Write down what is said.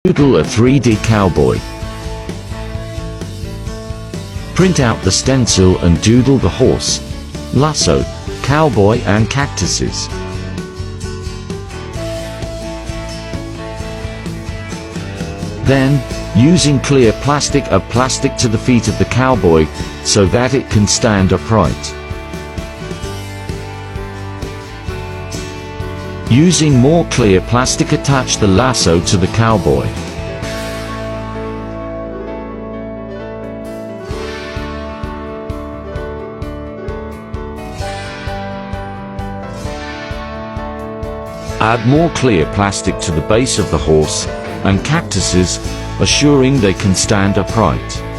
Doodle a 3D cowboy. Print out the stencil and doodle the horse, lasso, cowboy and cactuses. Then, using clear plastic, add plastic to the feet of the cowboy so that it can stand upright. Using more clear plastic, attach the lasso to the cowboy. Add more clear plastic to the base of the horse and cactuses, assuring they can stand upright.